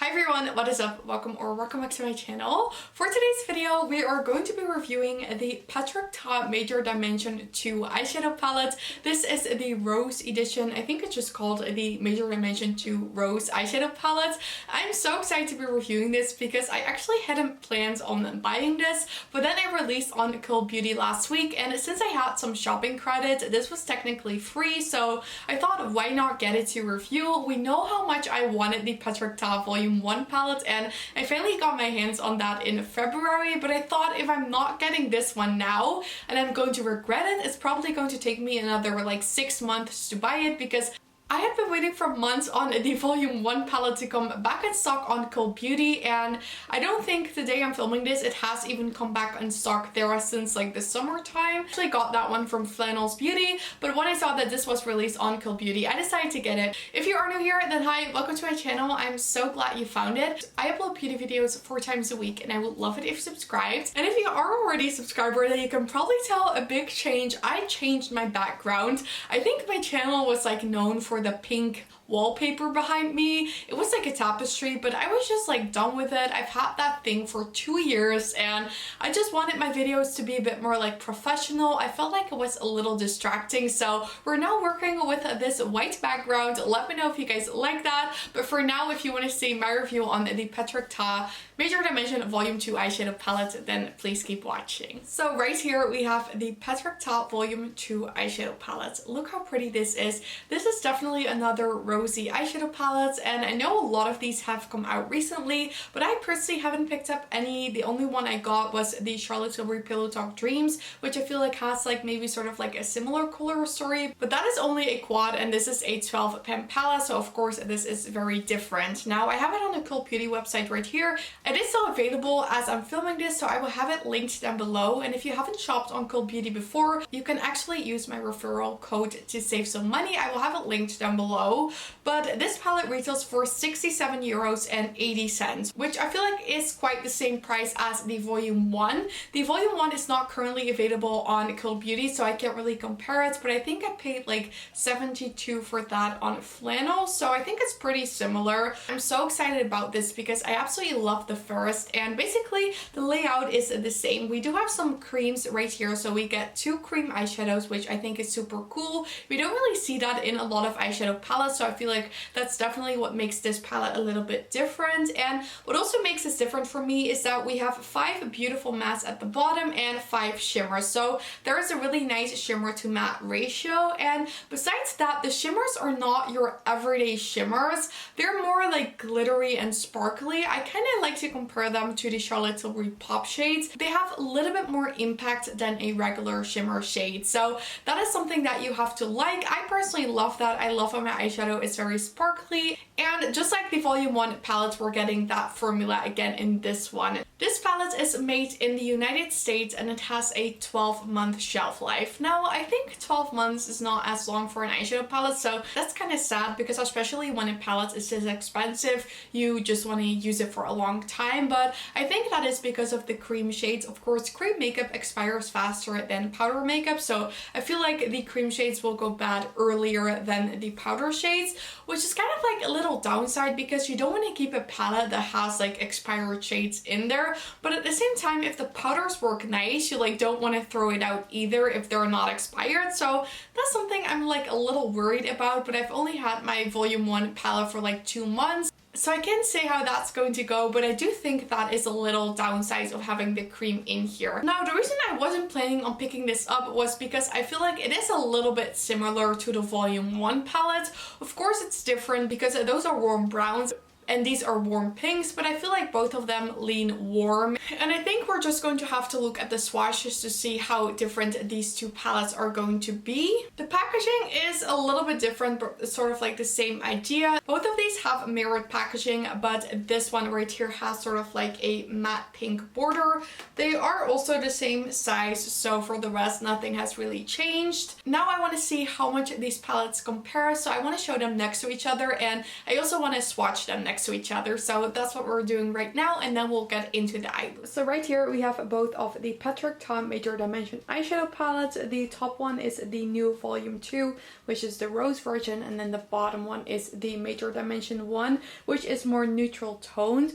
Hi everyone, what is up? Welcome back to my channel. For today's video, we are going to be reviewing the Patrick Ta Major Dimension 2 eyeshadow palette. This is the Rose edition. I think it's just called the Major Dimension 2 Rose eyeshadow palette. I'm so excited to be reviewing this because I actually hadn't planned on buying this, but then it released on Cool Beauty last week, and since I had some shopping credit, this was technically free, so I thought why not get it to review. We know how much I wanted the Patrick Ta Volume 1 palette, and I finally got my hands on that in February, but I thought if I'm not getting this one now and I'm going to regret it, it's probably going to take me another like 6 months to buy it, because I had been waiting for months on the Volume 1 palette to come back in stock on Cool Beauty, and I don't think the day I'm filming this it has even come back in stock there since like the summertime. I actually got that one from Flannels Beauty, but when I saw that this was released on Cool Beauty, I decided to get it. If you are new here, then hi, welcome to my channel. I'm so glad you found it. I upload beauty videos 4 times a week, and I would love it if you subscribed. And if you are already a subscriber, then you can probably tell a big change. I changed my background. I think my channel was like known for the pink wallpaper behind me. It was like a tapestry, but I was just like done with it. I've had that thing for 2 years, and I just wanted my videos to be a bit more like professional. I felt like it was a little distracting, so we're now working with this white background. Let me know if you guys like that. But for now, if you want to see my review on the Patrick Ta Major Dimension Volume 2 eyeshadow palette, then please keep watching. So right here we have the Patrick Ta Volume 2 eyeshadow palette. Look how pretty this is. This is definitely another rosy eyeshadow palette, and I know a lot of these have come out recently, but I personally haven't picked up any. The only one I got was the Charlotte Tilbury Pillow Talk Dreams, which I feel like has like maybe sort of like a similar color story, but that is only a quad, and this is a 12 pen palette, so of course this is very different. Now I have it on the Cool Beauty website right here. It is still available as I'm filming this, so I will have it linked down below, and if you haven't shopped on Cool Beauty before, you can actually use my referral code to save some money. I will have it linked down below. But this palette retails for €67.80, which I feel like is quite the same price as the Volume 1. The Volume 1 is not currently available on Cool Beauty, so I can't really compare it, but I think I paid like $72 for that on Flannel, so I think it's pretty similar. I'm so excited about this because I absolutely love the first, and basically the layout is the same. We do have some creams right here, so we get 2 cream eyeshadows, which I think is super cool. We don't really see that in a lot of eyeshadow palettes, so I feel like that's definitely what makes this palette a little bit different. And what also makes this different for me is that we have 5 beautiful mattes at the bottom and 5 shimmers, so there is a really nice shimmer to matte ratio. And besides that, the shimmers are not your everyday shimmers. They're more like glittery and sparkly. I kind of like to compare them to the Charlotte Tilbury Pop shades. They have a little bit more impact than a regular shimmer shade, so that is something that you have to like. I personally love that. I love how my eyeshadow is very sparkly, and just like the Volume 1 palette, we're getting that formula again in this one. This palette is made in the United States, and it has a 12-month shelf life. Now I think 12 months is not as long for an eyeshadow palette, so that's kind of sad, because especially when a palette is this expensive, you just want to use it for a long time. But I think that is because of the cream shades. Of course, cream makeup expires faster than powder makeup, so I feel like the cream shades will go bad earlier than the powder shades, which is kind of like a little downside, because you don't want to keep a palette that has like expired shades in there, but at the same time, if the powders work nice, you like don't want to throw it out either if they're not expired. So that's something I'm like a little worried about, but I've only had my Volume 1 palette for like 2 months, so I can't say how that's going to go, but I do think that is a little downside of having the cream in here. Now, the reason I wasn't planning on picking this up was because I feel like it is a little bit similar to the Volume 1 palette. Of course, it's different because those are warm browns and these are warm pinks, but I feel like both of them lean warm. And I think we're just going to have to look at the swatches to see how different these two palettes are going to be. The packaging is a little bit different, but it's sort of like the same idea. Both of these have mirrored packaging, but this one right here has sort of like a matte pink border. They are also the same size, so for the rest, nothing has really changed. Now I want to see how much these palettes compare, so I want to show them next to each other, and I also want to swatch them next next to each other. So that's what we're doing right now, and then we'll get into the eye look. So right here we have both of the Patrick Ta Major Dimension eyeshadow palettes. The top one is the new volume 2, which is the rose version, and then the bottom one is the Major Dimension 1, which is more neutral toned.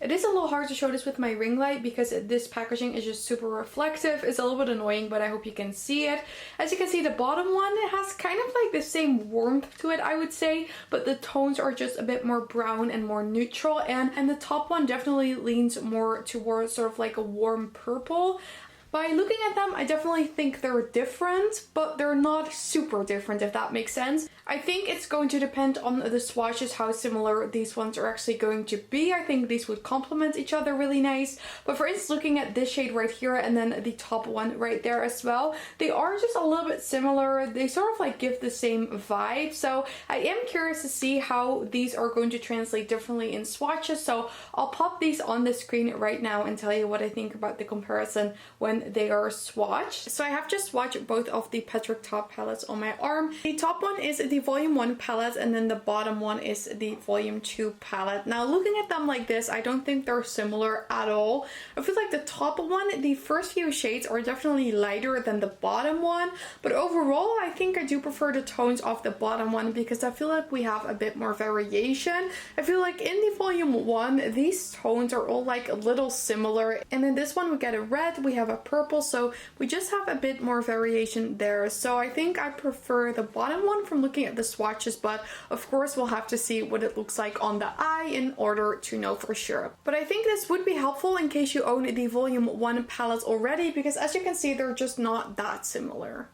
It is a little hard to show this with my ring light because this packaging is just super reflective. It's a little bit annoying, but I hope you can see it. As you can see, the bottom one, it has kind of like the same warmth to it, I would say, but the tones are just a bit more brown and more neutral, and the top one definitely leans more towards sort of like a warm purple. By looking at them, I definitely think they're different, but they're not super different, if that makes sense. I think it's going to depend on the swatches, how similar these ones are actually going to be. I think these would complement each other really nice. But for instance, looking at this shade right here and then the top one right there as well, they are just a little bit similar. They sort of like give the same vibe. So I am curious to see how these are going to translate differently in swatches. So I'll pop these on the screen right now and tell you what I think about the comparison when they are swatched. So I have just swatched both of the Patrick Ta palettes on my arm. The top one is the volume 1 palette, and then the bottom one is the volume 2 palette. Now looking at them like this, I don't think they're similar at all. I feel like the top one, the first few shades are definitely lighter than the bottom one, but overall I think I do prefer the tones of the bottom one because I feel like we have a bit more variation. I feel like in the volume 1, these tones are all like a little similar, and in this one we get a red, we have a purple, so we just have a bit more variation there. So I think I prefer the bottom one from looking at the swatches, but of course we'll have to see what it looks like on the eye in order to know for sure. But I think this would be helpful in case you own the volume 1 palettes already, because as you can see, they're just not that similar.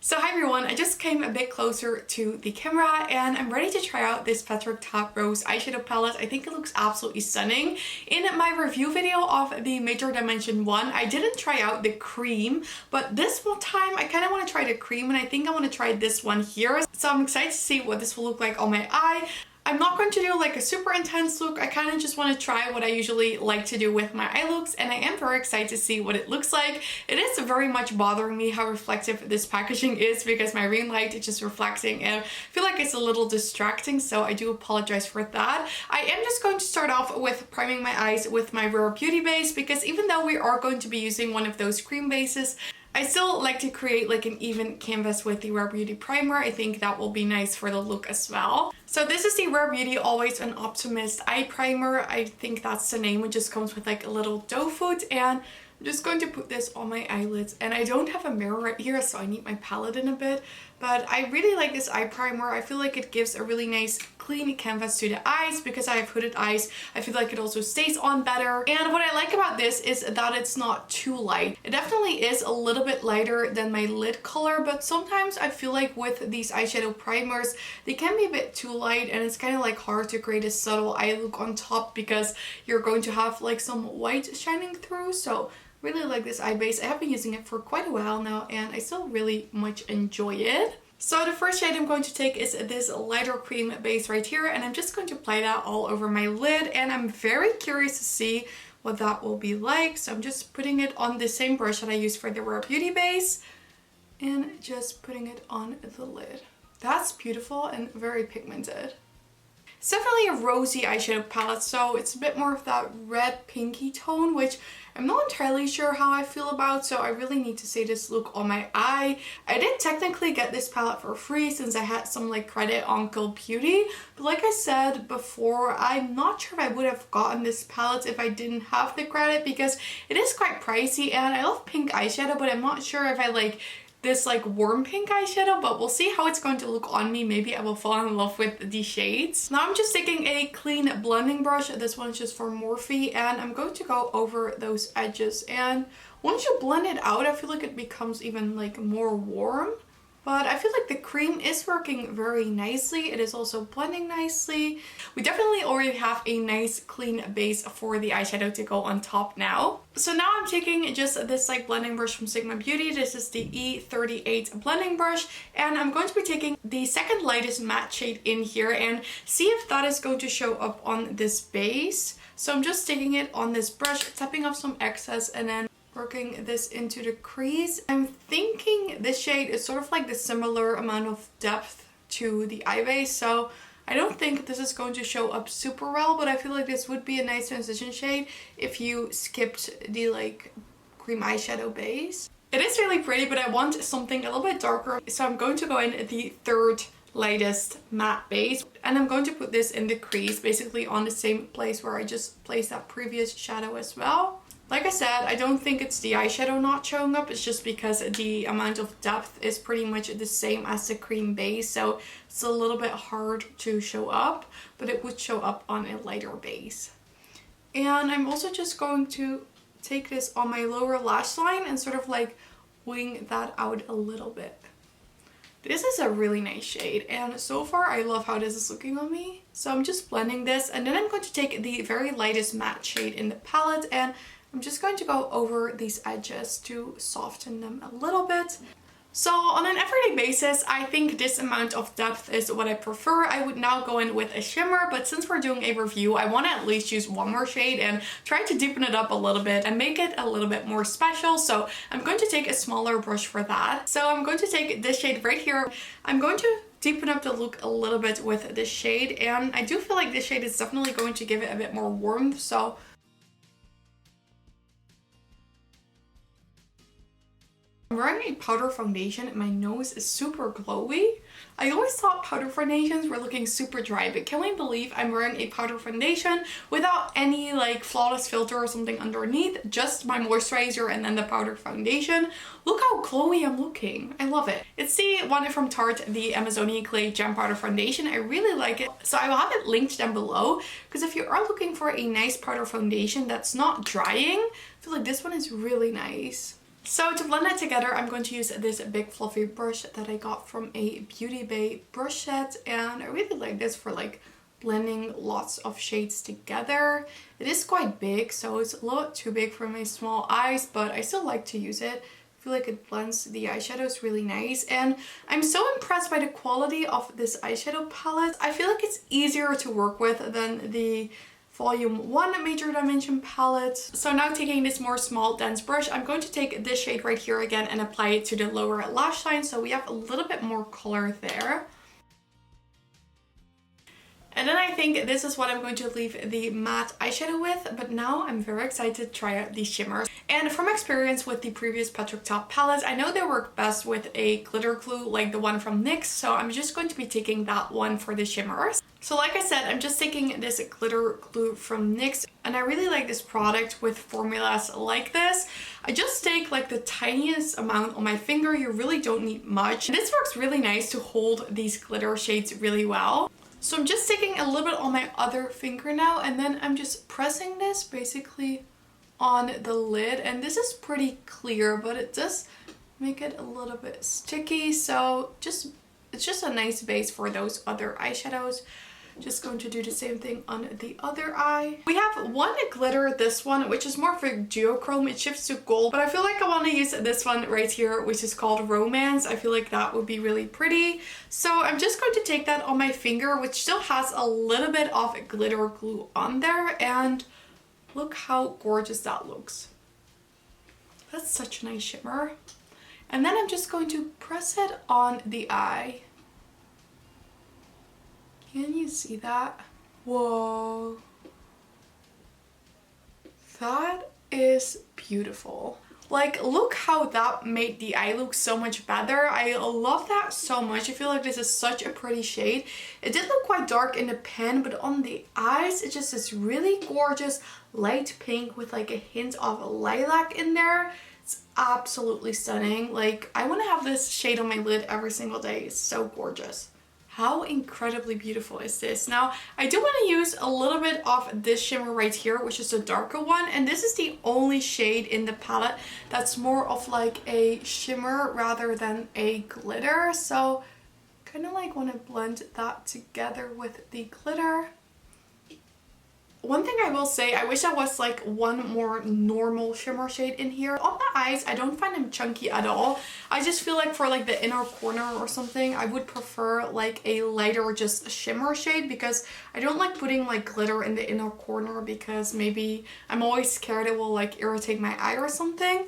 So hi everyone, I just came a bit closer to the camera and I'm ready to try out this Patrick Ta Rose eyeshadow palette. I think it looks absolutely stunning. In my review video of the Major Dimension 1, I didn't try out the cream, but this one time I kind of want to try the cream, and I think I want to try this one here. So I'm excited to see what this will look like on my eye. I'm not going to do like a super intense look. I kind of just want to try what I usually like to do with my eye looks, and I am very excited to see what it looks like. It is very much bothering me how reflective this packaging is because my ring light is just reflecting, and I feel like it's a little distracting, so I do apologize for that. I am just going to start off with priming my eyes with my Rare Beauty base, because even though we are going to be using one of those cream bases, I still like to create like an even canvas with the Rare Beauty primer. I think that will be nice for the look as well. So this is the Rare Beauty Always an Optimist eye primer. I think that's the name. It just comes with like a little doe foot, and I'm just going to put this on my eyelids. And I don't have a mirror right here, so I need my palette in a bit. But I really like this eye primer. I feel like it gives a really nice clean canvas to the eyes. Because I have hooded eyes, I feel like it also stays on better. And what I like about this is that it's not too light. It definitely is a little bit lighter than my lid color, but sometimes I feel like with these eyeshadow primers, they can be a bit too light, and it's kind of like hard to create a subtle eye look on top because you're going to have like some white shining through. So really like this eye base. I have been using it for quite a while now, and I still really much enjoy it. So the first shade I'm going to take is this lighter cream base right here, and I'm just going to apply that all over my lid, and I'm very curious to see what that will be like. So I'm just putting it on the same brush that I used for the Rare Beauty base and just putting it on the lid. That's beautiful and very pigmented. It's definitely a rosy eyeshadow palette, so it's a bit more of that red pinky tone, which I'm not entirely sure how I feel about, so I really need to see this look on my eye. I did technically get this palette for free since I had some like credit on Cult Beauty, but like I said before, I'm not sure if I would have gotten this palette if I didn't have the credit, because it is quite pricey, and I love pink eyeshadow, but I'm not sure if I like this like warm pink eyeshadow, but we'll see how it's going to look on me. Maybe I will fall in love with the shades. Now I'm just taking a clean blending brush. This one's just for Morphe, and I'm going to go over those edges. And once you blend it out, I feel like it becomes even like more warm. But I feel like the cream is working very nicely. It is also blending nicely. We definitely already have a nice clean base for the eyeshadow to go on top now. So now I'm taking just this like blending brush from Sigma Beauty. This is the E38 blending brush. And I'm going to be taking the second lightest matte shade in here and see if that is going to show up on this base. So I'm just taking it on this brush, tapping off some excess, and then working this into the crease. I'm thinking this shade is sort of like the similar amount of depth to the eye base, so I I don't think this is going to show up super well, but I feel like this would be a nice transition shade if you skipped the like cream eyeshadow base. It is really pretty, but I want something a little bit darker, so I'm going to go in the third lightest matte base, and I'm going to put this in the crease, basically on the same place where I just placed that previous shadow as well. Like I said, I don't think it's the eyeshadow not showing up, it's just because the amount of depth is pretty much the same as the cream base, so it's a little bit hard to show up, but it would show up on a lighter base. And I'm also just going to take this on my lower lash line and sort of like wing that out a little bit. This is a really nice shade, and so far I love how this is looking on me. So I'm just blending this, and then I'm going to take the very lightest matte shade in the palette, and I'm just going to go over these edges to soften them a little bit. So on an everyday basis, I think this amount of depth is what I prefer. I would now go in with a shimmer, but since we're doing a review, I want to at least use one more shade and try to deepen it up a little bit and make it a little bit more special. So I'm going to take a smaller brush for that. So I'm going to take this shade right here. I'm going to deepen up the look a little bit with this shade, and I do feel like this shade is definitely going to give it a bit more warmth. So I'm wearing a powder foundation and my nose is super glowy. I always thought powder foundations were looking super dry, but can we believe I'm wearing a powder foundation without any like flawless filter or something underneath, just my moisturizer and then the powder foundation. Look how glowy I'm looking. I love it. It's the one from Tarte, the Amazonian Clay Gem Powder Foundation. I really like it. So I will have it linked down below, because if you are looking for a nice powder foundation that's not drying, I feel like this one is really nice. So to blend it together, I'm going to use this big fluffy brush that I got from a Beauty Bay brush set, and I really like this for like blending lots of shades together. It is quite big, so it's a little too big for my small eyes, but I still like to use it. I feel like it blends the eyeshadows really nice, and I'm so impressed by the quality of this eyeshadow palette. I feel like it's easier to work with than the Volume 1 Major Dimension palette. So now taking this more small dense brush, I'm going to take this shade right here again and apply it to the lower lash line, so we have a little bit more color there. And then I think this is what I'm going to leave the matte eyeshadow with, but now I'm very excited to try out these shimmers. And from experience with the previous Petric Top palettes, I know they work best with a glitter glue like the one from NYX, so I'm just going to be taking that one for the shimmers. So like I said, I'm just taking this glitter glue from NYX, and I really like this product with formulas like this. I just take like the tiniest amount on my finger. You really don't need much. This works really nice to hold these glitter shades really well. So I'm just taking a little bit on my other finger now, and then I'm just pressing this basically on the lid, and this is pretty clear, but it does make it a little bit sticky, so it's just a nice base for those other eyeshadows. Just going to do the same thing on the other eye. We have one glitter, this one, which is more for duochrome. It shifts to gold, but I feel like I want to use this one right here, which is called Romance. I feel like that would be really pretty. So I'm just going to take that on my finger, which still has a little bit of glitter glue on there, and look how gorgeous that looks. That's such a nice shimmer. And then I'm just going to press it on the eye. Can you see that? Whoa. That is beautiful. Like, look how that made the eye look so much better. I love that so much. I feel like this is such a pretty shade. It did look quite dark in the pen, but on the eyes, it just is really gorgeous light pink with like a hint of lilac in there. It's absolutely stunning. Like, I want to have this shade on my lid every single day. It's so gorgeous. How incredibly beautiful is this? Now, I do want to use a little bit of this shimmer right here, which is a darker one. And this is the only shade in the palette that's more of like a shimmer rather than a glitter. So kind of like want to blend that together with the glitter. One thing I will say, I wish there was like one more normal shimmer shade in here. On the eyes, I don't find them chunky at all. I just feel like for like the inner corner or something, I would prefer like a lighter just shimmer shade, because I don't like putting like glitter in the inner corner, because maybe I'm always scared it will like irritate my eye or something.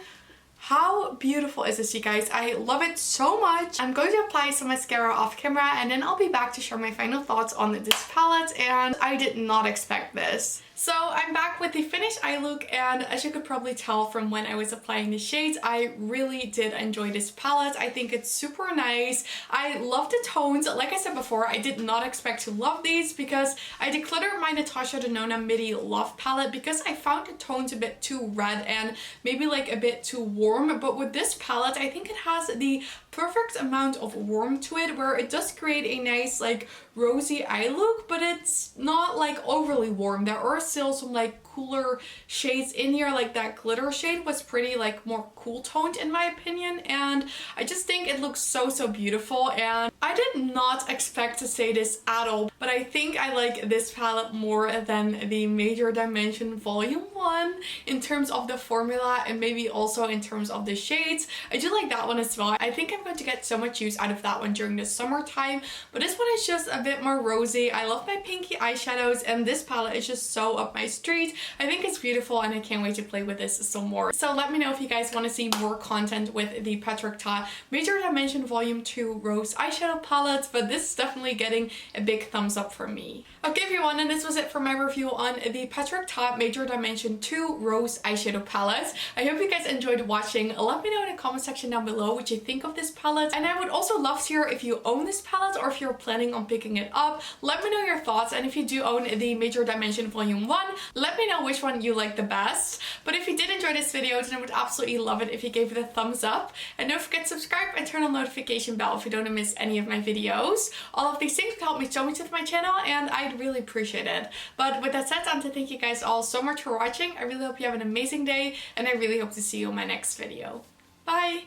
How beautiful is this, you guys? I love it so much. I'm going to apply some mascara off camera and then I'll be back to share my final thoughts on this palette, and I did not expect this. So I'm back with the finished eye look, and as you could probably tell from when I was applying the shades, I really did enjoy this palette. I think it's super nice. I love the tones. Like I said before, I did not expect to love these because I decluttered my Natasha Denona Midi Love palette because I found the tones a bit too red and maybe like a bit too warm. But with this palette, I think it has the perfect amount of warmth to it where it does create a nice like rosy eye look, but it's not like overly warm. There are still some like cooler shades in here, like that glitter shade was pretty like more cool toned in my opinion, and I just think it looks so beautiful. And I did not expect to say this at all, but I think I like this palette more than the Major Dimension Volume 1 in terms of the formula and maybe also in terms of the shades. I do like that one as well. I think I'm going to get so much use out of that one during the summertime, but this one is just a bit more rosy. I love my pinky eyeshadows and this palette is just so up my street. I think it's beautiful and I can't wait to play with this some more. So let me know if you guys want to see more content with the Patrick Ta Major Dimension Volume 2 Rose eyeshadow palette, but this is definitely getting a big thumbs up from me. Okay everyone, and this was it for my review on the Patrick Ta Major Dimension 2 Rose eyeshadow palette. I hope you guys enjoyed watching. Let me know in the comment section down below what you think of this palette, and I would also love to hear if you own this palette or if you're planning on picking it up. Let me know your thoughts, and if you do own the Major Dimension Volume 1, let me know which one you like the best. But if you did enjoy this video, then I would absolutely love it if you gave it a thumbs up, and don't forget to subscribe and turn on the notification bell if you don't want to miss any of my videos. All of these things would help me so much with my channel and I'd really appreciate it. But with that said, I want to thank you guys all so much for watching. I really hope you have an amazing day and I really hope to see you in my next video. Bye!